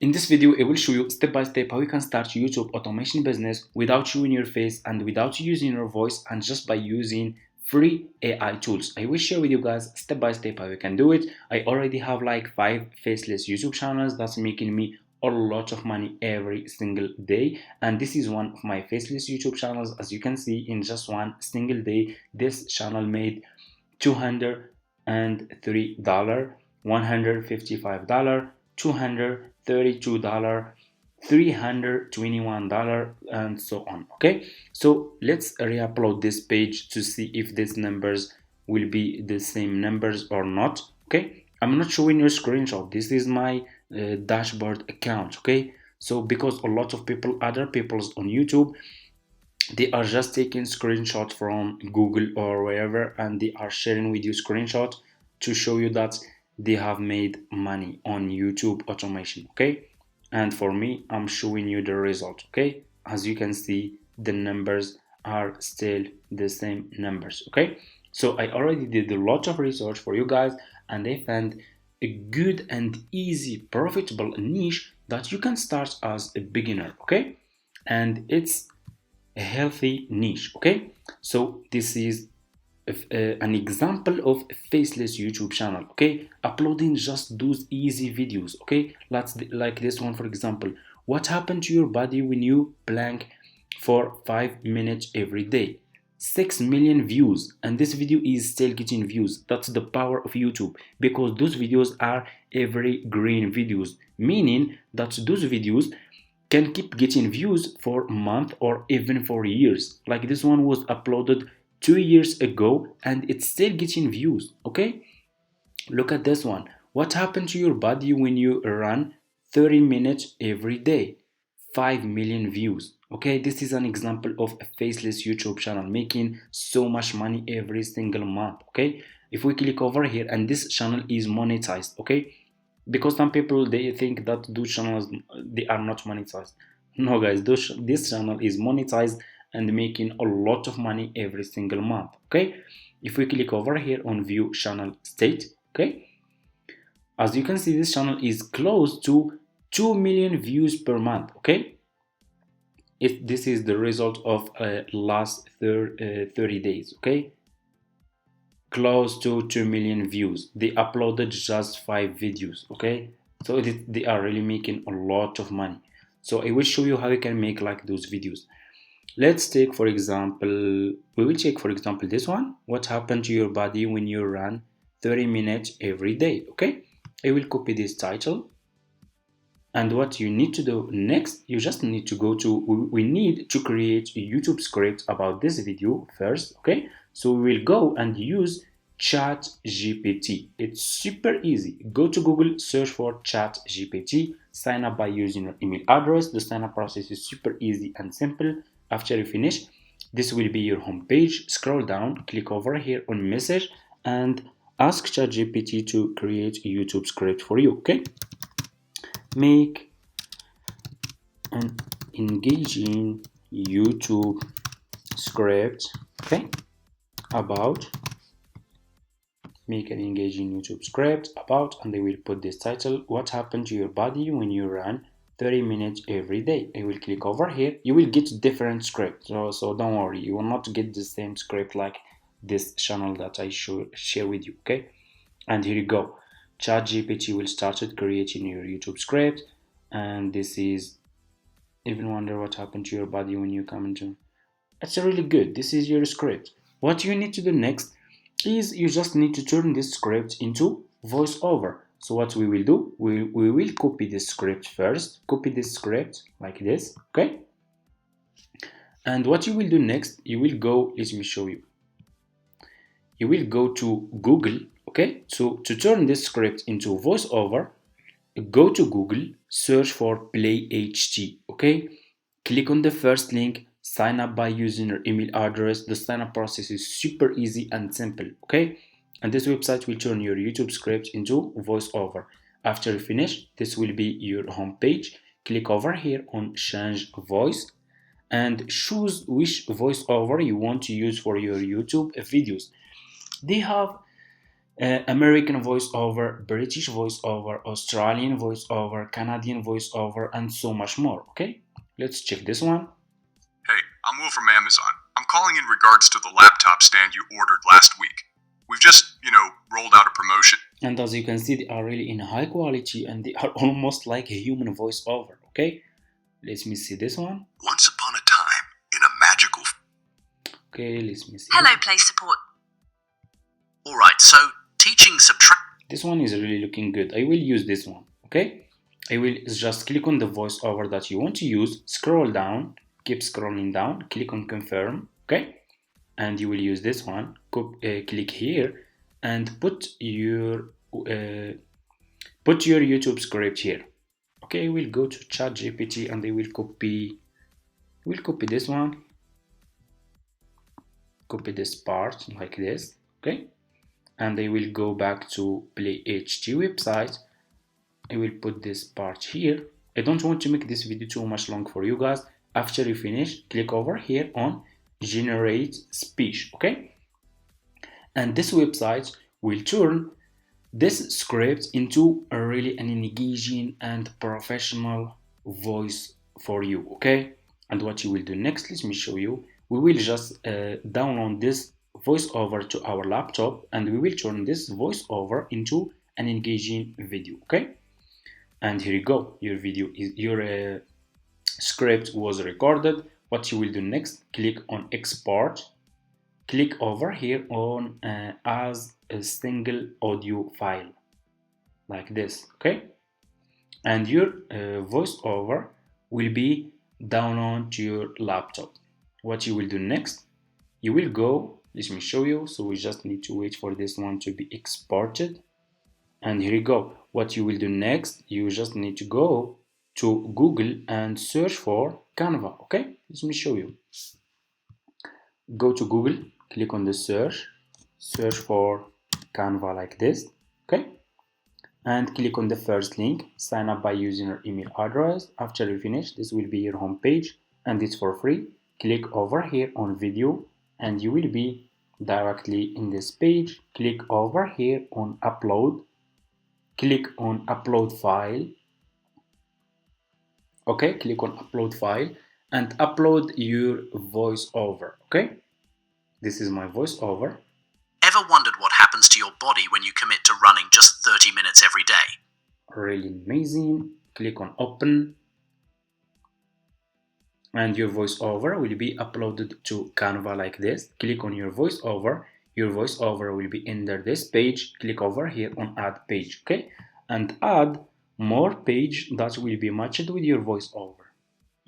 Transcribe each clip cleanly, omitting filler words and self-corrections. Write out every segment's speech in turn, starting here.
In this video, I will show you step by step how you can start YouTube automation business without showing your face and without using your voice and just by using free AI tools. I will share with you guys step by step how you can do it. I already have like 5 faceless YouTube channels that's making me a lot of money every single day, and this is one of my faceless YouTube channels. As you can see, in just one single day this channel made $203, $155, $232, $321, and so on. Okay, so let's re-upload this page to see if these numbers will be the same numbers or not. Okay, I'm not showing you a screenshot. This is my dashboard account. Okay, so because a lot of people, other people's on YouTube, they are just taking screenshots from Google or wherever, and they are sharing with you screenshot to show you that they have made money on YouTube automation. Okay, and for me, I'm showing you the result. Okay, as you can see, the numbers are still the same numbers. Okay, so I already did a lot of research for you guys, and I found a good and easy profitable niche that you can start as a beginner. Okay, and it's a healthy niche. Okay, so this is an example of a faceless YouTube channel. Okay, uploading just those easy videos. Okay, let's like this one, for example. What happened to your body when you plank for 5 minutes every day? 6 million views, and this video is still getting views. That's the power of YouTube, because those videos are evergreen videos, meaning that those videos can keep getting views for a month or even for years. Like this one was uploaded 2 years ago and it's still getting views. Okay, look at this one. What happened to your body when you run 30 minutes every day? 5 million views. Okay, this is an example of a faceless YouTube channel making so much money every single month. Okay, if we click over here, and this channel is monetized. Okay, because some people they think that those channels, they are not monetized. No guys, this channel is monetized and making a lot of money every single month. Okay, if we click over here on view channel state, okay, as you can see, this channel is close to 2 million views per month. Okay, this is the result of last 30 days. Okay, close to 2 million views. They uploaded just 5 videos. Okay, so they are really making a lot of money. So I will show you how you can make like those videos. Let's take for example, we will check for example this one. What happened to your body when you run 30 minutes every day? Okay, I will copy this title, and what you need to do next, you just need to go to, we need to create a YouTube script about this video first. Okay, so we will go and use Chat GPT. It's super easy. Go to Google, search for Chat GPT, sign up by using your email address. The sign up process is super easy and simple. After you finish, this will be your home page. Scroll down, click over here on message, and ask ChatGPT to create a YouTube script for you. Okay, make an engaging YouTube script. Okay, about, make an engaging YouTube script about, and they will put this title: what happened to your body when you run 30 minutes every day. I will click over here. You will get different scripts, so don't worry, you will not get the same script like this channel that I share with you. Okay, and here you go. ChatGPT will start creating your YouTube script, and this is, even wonder what happened to your body when you come into, it's really good. This is your script. What you need to do next is you just need to turn this script into voiceover. So what we will do, we will copy this script first, copy this script like this. Okay, and what you will do next, you will go, let me show you, you will go to Google. Okay, so to turn this script into voiceover, go to Google, search for Play HT. Okay, click on the first link, sign up by using your email address. The sign up process is super easy and simple. Okay, and this website will turn your YouTube script into voiceover. After you finish, this will be your home page. Click over here on change voice and choose which voiceover you want to use for your YouTube videos. They have American voiceover, British voiceover, Australian voiceover, Canadian voiceover, and so much more. Okay, let's check this one. Hey, I'm Will from Amazon. I'm calling in regards to the laptop stand you ordered last week. We've just, rolled out a promotion. And as you can see, they are really in high quality and they are almost like a human voiceover. Okay, let me see this one. Once upon a time, in a magical... Okay, let me see. Hello, Play Support. Alright, so teaching subtract... This one is really looking good. I will use this one. Okay, I will just click on the voiceover that you want to use, scroll down, keep scrolling down, click on confirm. Okay, and you will use this one. Click here and put your YouTube script here. Okay, we'll go to ChatGPT and I will copy this one, copy this part like this. Okay, and I will go back to PlayHT website. I will put this part here. I don't want to make this video too much long for you guys. After you finish, click over here on generate speech. Okay, and this website will turn this script into a really an engaging and professional voice for you. Okay, and what you will do next, let me show you. We will just download this voiceover to our laptop and we will turn this voiceover into an engaging video. Okay, and here you go, your video is your script was recorded. What you will do next, click on export, click over here on as a single audio file like this. Okay, and your voiceover will be downloaded to your laptop. What you will do next, you will go, let me show you. So we just need to wait for this one to be exported, and here you go. What you will do next, you just need to go to Google and search for Canva. Okay, let me show you. Go to Google, click on the search for Canva like this. Okay, and click on the first link, sign up by using your email address. After you finish, this will be your home page and it's for free. Click over here on video and you will be directly in this page. Click over here on upload, click on upload file. Okay, click on upload file and upload your voiceover. Okay, this is my voiceover. Ever wondered what happens to your body when you commit to running just 30 minutes every day? Really amazing. Click on open and your voiceover will be uploaded to Canva like this. Click on your voiceover will be under this page. Click over here on add page. Okay, and add more page that will be matched with your voiceover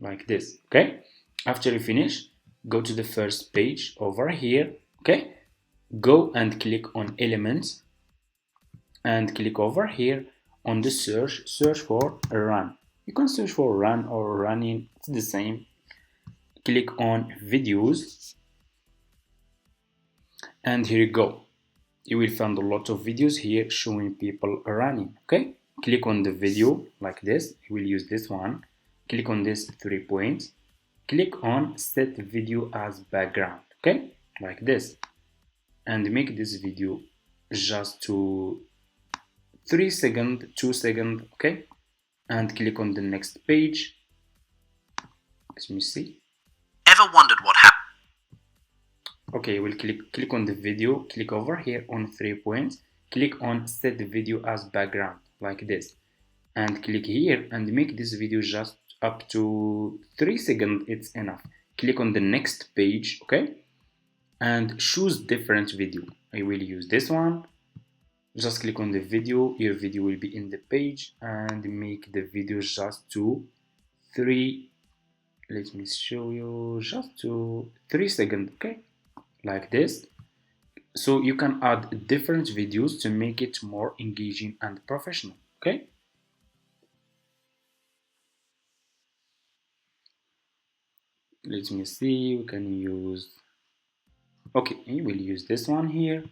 like this. Okay, after you finish, go to the first page over here. Okay, go and click on elements and click over here on the search for run. You can search for run or running, it's the same. Click on videos and here you go. You will find a lot of videos here showing people running. Okay, click on the video like this. You will use this one. Click on this 3 points. Click on set video as background. Okay, like this, and make this video just to 3 seconds, 2 seconds. Okay, and click on the next page. Let me see. Ever wondered what happened? Okay, we'll click on the video, click over here on 3 points, click on set the video as background like this, and click here and make this video just up to 3 seconds, it's enough. Click on the next page. Okay, and choose different video. I will use this one. Just click on the video, your video will be in the page, and make the video just to 3, let me show you, just to 3 seconds. Okay, like this. So you can add different videos to make it more engaging and professional. Okay, let me see, we can use, okay, we will use this one here.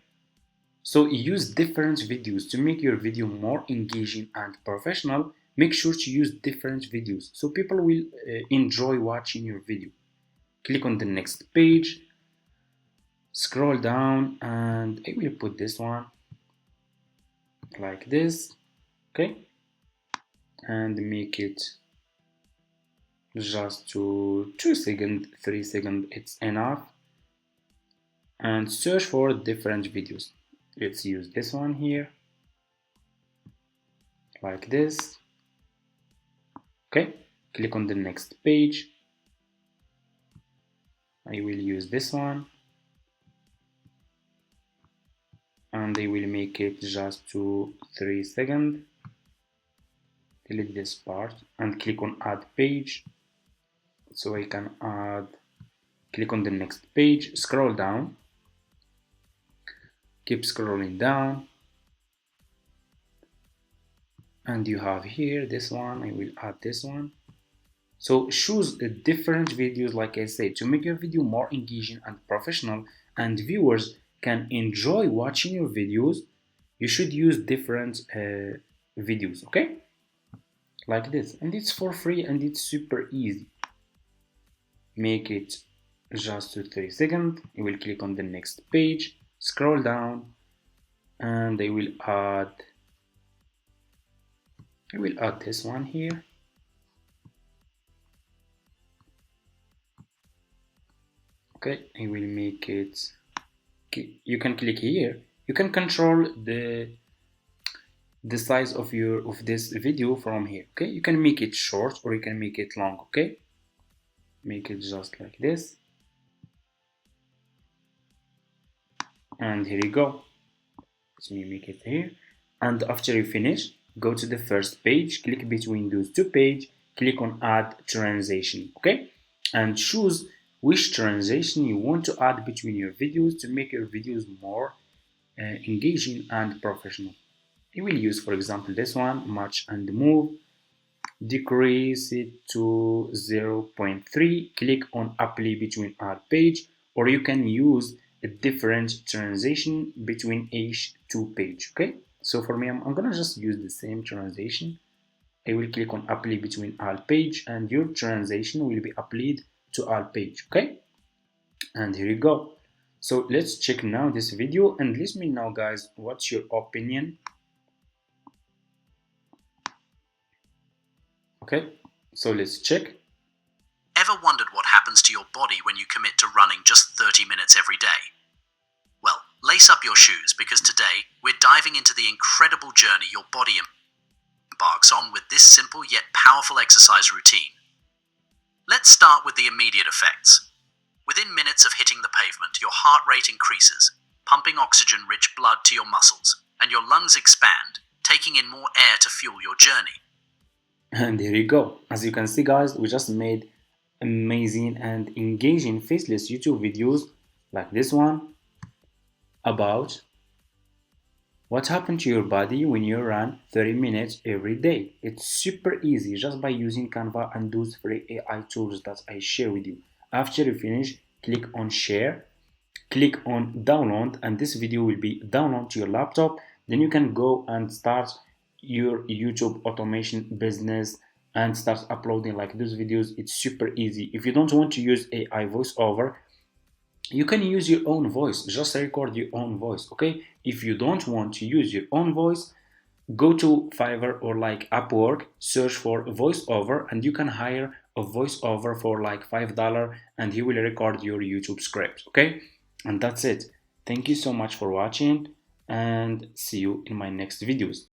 So use different videos to make your video more engaging and professional. Make sure to use different videos so people will enjoy watching your video. Click on the next page, scroll down, and I will put this one. like this, okay, and make it just to 2 seconds, 3 seconds, it's enough. And search for different videos. Let's use this one here, like this, okay. Click on the next page. I will use this one, and I will make it just to 3 seconds. Delete this part and click on add page, so I can add. Click on the next page, scroll down, keep scrolling down, and you have here this one. I will add this one. So choose different videos, like I said, to make your video more engaging and professional, and viewers can enjoy watching your videos. You should use different videos, okay, like this, and it's for free and it's super easy. Make it just to 3 seconds. You will click on the next page, scroll down, and I will add this one here. Okay, I will make it. You can click here. You can control the size of this video from here. Okay, you can make it short or you can make it long. Okay, make it just like this, and here you go. So you make it here, and after you finish, go to the first page, click between those two pages, click on add transition, okay, and choose which transition you want to add between your videos to make your videos more engaging and professional. You will use, for example, this one, match and move, decrease it to 0.3, click on apply between add page, or you can use a different transition between each two page, okay. So for me, I'm gonna just use the same transition. I will click on apply between all page, and your transition will be applied to all page, okay. And here you go. So let's check now this video, and let me know, guys, what's your opinion. Okay, so let's check. Ever wondered what happens to your body when you commit to running just 30 minutes every day? Well, lace up your shoes, because today we're diving into the incredible journey your body embarks on with this simple yet powerful exercise routine. Let's start with the immediate effects. Within minutes of hitting the pavement, your heart rate increases, pumping oxygen-rich blood to your muscles, and your lungs expand, taking in more air to fuel your journey. And here you go. As you can see, guys, we just made amazing and engaging faceless YouTube videos like this one about what happened to your body when you run 30 minutes every day. It's super easy just by using Canva and those free AI tools that I share with you. After you finish, click on share, click on download, and this video will be downloaded to your laptop. Then you can go and start your YouTube automation business and start uploading like those videos. It's super easy. If you don't want to use AI voiceover, you can use your own voice. Just record your own voice, okay. If you don't want to use your own voice, go to Fiverr or like Upwork, search for voiceover, and you can hire a voiceover for like $5, and he will record your YouTube script, okay. And that's it. Thank you so much for watching, and see you in my next videos.